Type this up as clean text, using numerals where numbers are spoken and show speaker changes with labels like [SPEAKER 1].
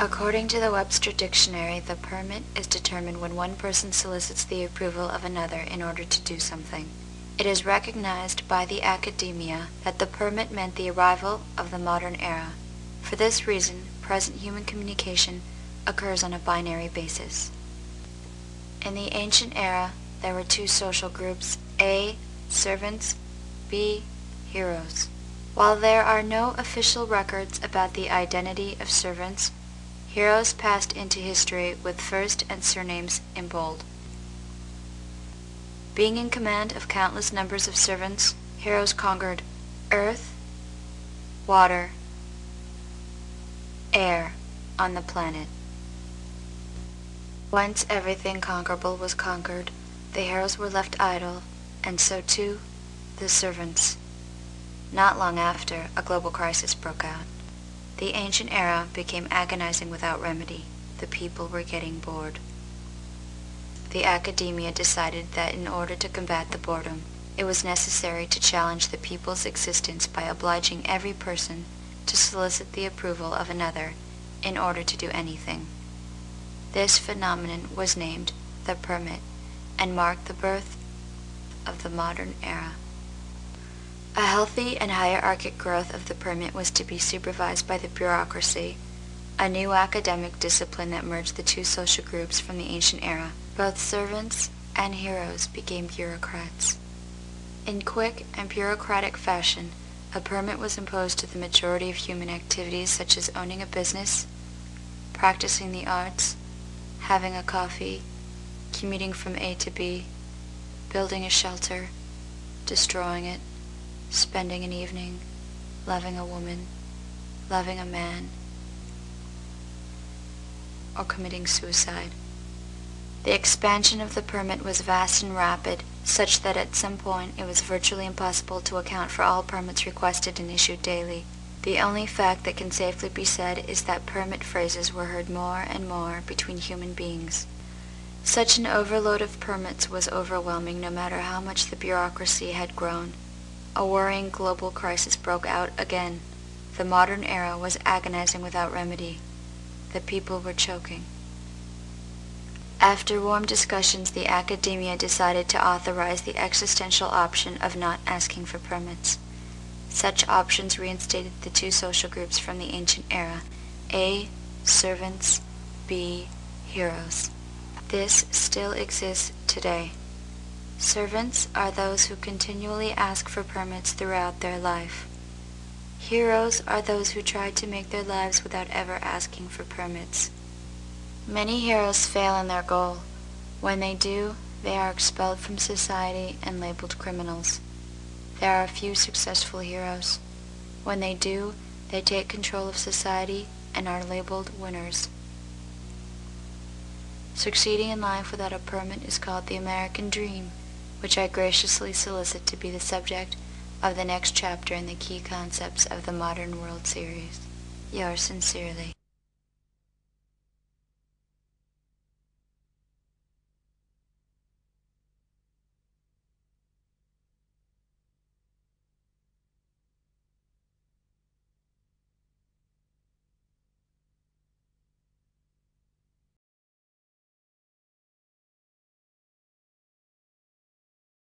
[SPEAKER 1] According to the Webster Dictionary, the permit is determined when one person solicits the approval of another in order to do something. It is recognized by the academia that the permit meant the arrival of the modern era. For this reason, present human communication occurs on a binary basis. In the ancient era, there were two social groups, A. Servants, B. Heroes. While there are no official records about the identity of servants, heroes passed into history with first and surnames in bold. Being in command of countless numbers of servants, heroes conquered earth, water, air on the planet. Once everything conquerable was conquered, the heroes were left idle, and so too the servants. Not long after, a global crisis broke out. The ancient era became agonizing without remedy. The people were getting bored. The academia decided that in order to combat the boredom, it was necessary to challenge the people's existence by obliging every person to solicit the approval of another in order to do anything. This phenomenon was named the permit and marked the birth of the modern era. A healthy and hierarchic growth of the permit was to be supervised by the bureaucracy, a new academic discipline that merged the two social groups from the ancient era. Both servants and heroes became bureaucrats. In quick and bureaucratic fashion, a permit was imposed to the majority of human activities such as owning a business, practicing the arts, having a coffee, commuting from A to B, building a shelter, destroying it, spending an evening, loving a woman, loving a man, or committing suicide. The expansion of the permit was vast and rapid, such that at some point it was virtually impossible to account for all permits requested and issued daily. The only fact that can safely be said is that permit phrases were heard more and more between human beings. Such an overload of permits was overwhelming no matter how much the bureaucracy had grown. A worrying global crisis broke out again. The modern era was agonizing without remedy. The people were choking. After warm discussions, the academia decided to authorize the existential option of not asking for permits. Such options reinstated the two social groups from the ancient era, A. Servants, B. Heroes. This still exists today. Servants are those who continually ask for permits throughout their life. Heroes are those who try to make their lives without ever asking for permits. Many heroes fail in their goal. When they do, they are expelled from society and labeled criminals. There are a few successful heroes. When they do, they take control of society and are labeled winners. Succeeding in life without a permit is called the American Dream, which I graciously solicit to be the subject of the next chapter in the Key Concepts of the Modern World series. Yours sincerely.